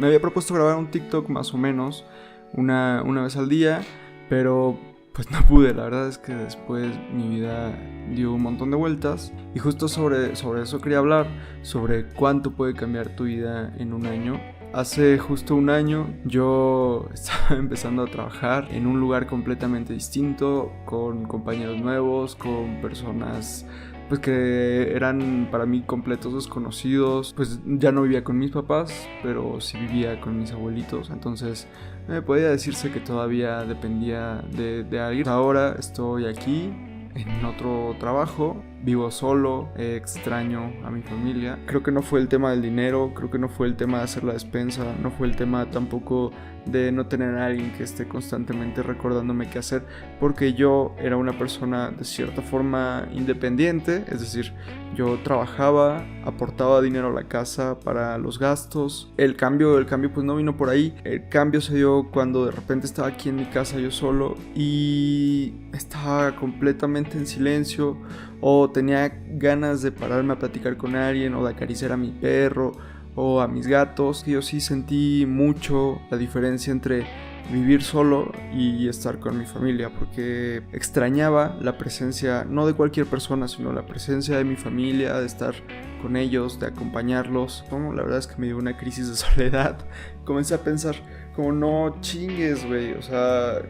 Me había propuesto grabar un TikTok más o menos una vez al día, pero pues no pude. La verdad es que después mi vida dio un montón de vueltas y justo sobre eso quería hablar, sobre cuánto puede cambiar tu vida en un año. Hace justo un año yo estaba empezando a trabajar en un lugar completamente distinto, con compañeros nuevos, con personas pues que eran para mí completos desconocidos. Pues ya no vivía con mis papás, pero sí vivía con mis abuelitos, entonces podía decirse que todavía dependía de alguien. Ahora estoy aquí en otro trabajo, vivo solo, extraño a mi familia. Creo que no fue el tema del dinero, creo que no fue el tema de hacer la despensa, no fue el tema tampoco de no tener a alguien que esté constantemente recordándome qué hacer, porque yo era una persona de cierta forma independiente, es decir, yo trabajaba, aportaba dinero a la casa para los gastos. El cambio pues no vino por ahí. El cambio se dio cuando de repente estaba aquí en mi casa yo solo y estaba completamente en silencio, o tenía ganas de pararme a platicar con alguien, o de acariciar a mi perro o a mis gatos. Yo sí sentí mucho la diferencia entre vivir solo y estar con mi familia, porque extrañaba la presencia, no de cualquier persona, sino la presencia de mi familia, de estar con ellos, de acompañarlos. La verdad es que me dio una crisis de soledad. Comencé a pensar como, no chingues, güey, o sea,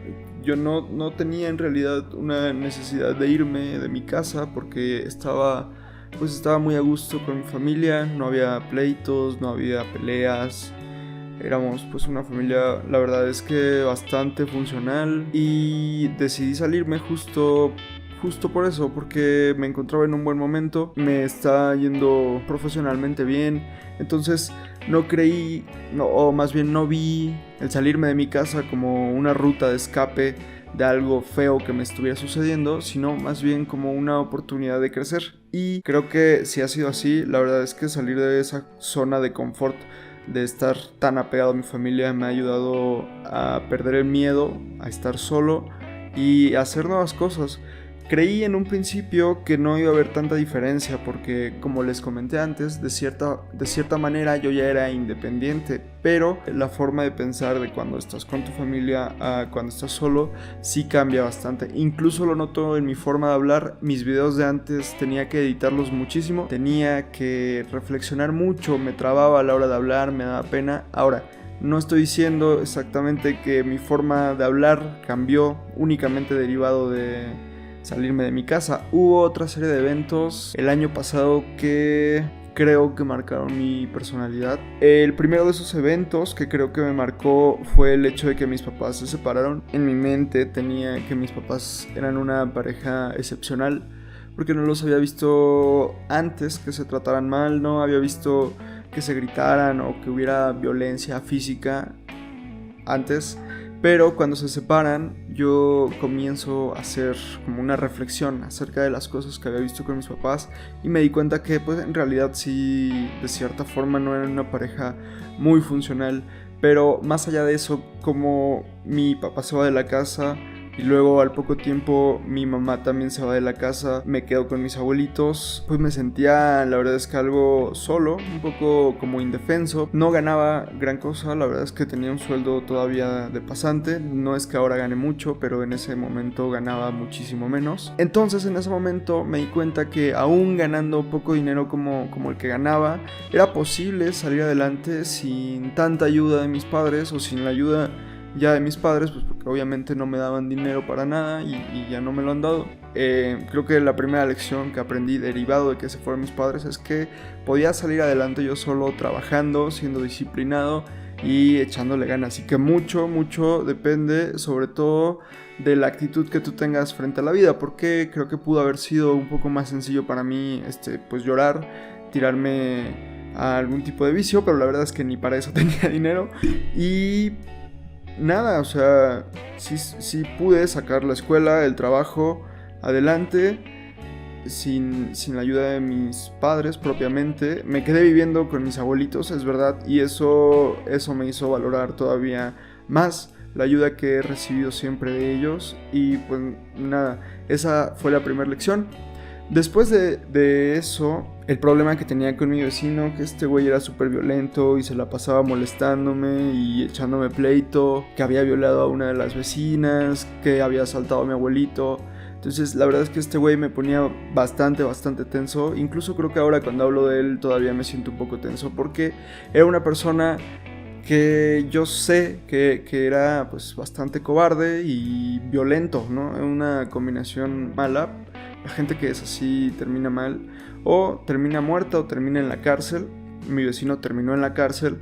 yo no tenía en realidad una necesidad de irme de mi casa, porque estaba muy a gusto con mi familia, no había pleitos, no había peleas. Éramos pues una familia, la verdad es que bastante funcional, y decidí salirme justo por eso, porque me encontraba en un buen momento, me está yendo profesionalmente bien. Entonces no vi el salirme de mi casa como una ruta de escape de algo feo que me estuviera sucediendo, sino más bien como una oportunidad de crecer. Y creo que si ha sido así, la verdad es que salir de esa zona de confort, de estar tan apegado a mi familia, me ha ayudado a perder el miedo a estar solo y a hacer nuevas cosas. Creí en un principio que no iba a haber tanta diferencia, porque como les comenté antes, de cierta manera yo ya era independiente, pero la forma de pensar de cuando estás con tu familia a cuando estás solo sí cambia bastante. Incluso lo noto en mi forma de hablar. Mis videos de antes tenía que editarlos muchísimo, tenía que reflexionar mucho, me trababa a la hora de hablar, me daba pena. Ahora, no estoy diciendo exactamente que mi forma de hablar cambió únicamente derivado de salirme de mi casa. Hubo otra serie de eventos el año pasado que creo que marcaron mi personalidad. El primero de esos eventos que creo que me marcó fue el hecho de que mis papás se separaron. En mi mente tenía que mis papás eran una pareja excepcional, porque no los había visto antes que se trataran mal, no había visto que se gritaran o que hubiera violencia física antes. Pero cuando se separan, yo comienzo a hacer como una reflexión acerca de las cosas que había visto con mis papás, y me di cuenta que pues en realidad sí, de cierta forma no eran una pareja muy funcional. Pero más allá de eso, como mi papá se va de la casa y luego al poco tiempo mi mamá también se va de la casa, me quedo con mis abuelitos, pues me sentía, la verdad es que algo solo, un poco como indefenso. No ganaba gran cosa, la verdad es que tenía un sueldo todavía de pasante, no es que ahora gane mucho, pero en ese momento ganaba muchísimo menos. Entonces en ese momento me di cuenta que aún ganando poco dinero como el que ganaba, era posible salir adelante sin tanta ayuda de mis padres, o sin la ayuda ya de mis padres, pues porque obviamente no me daban dinero para nada y ya no me lo han dado. Creo que la primera lección que aprendí derivado de que se fueron mis padres es que podía salir adelante yo solo, trabajando, siendo disciplinado y echándole ganas. Así que mucho depende sobre todo de la actitud que tú tengas frente a la vida, porque creo que pudo haber sido un poco más sencillo para mí pues llorar, tirarme a algún tipo de vicio, pero la verdad es que ni para eso tenía dinero. Y nada, o sea, sí pude sacar la escuela, el trabajo adelante sin la ayuda de mis padres propiamente. Me quedé viviendo con mis abuelitos, es verdad, y eso me hizo valorar todavía más la ayuda que he recibido siempre de ellos. Y pues nada, esa fue la primera lección. Después de eso, el problema que tenía con mi vecino, que este güey era súper violento y se la pasaba molestándome y echándome pleito, que había violado a una de las vecinas, que había asaltado a mi abuelito. Entonces la verdad es que este güey me ponía bastante tenso. Incluso creo que ahora cuando hablo de él todavía me siento un poco tenso, porque era una persona que yo sé que era pues bastante cobarde y violento, ¿no? Una combinación mala. La gente que es así termina mal, o termina muerta o termina en la cárcel. Mi vecino terminó en la cárcel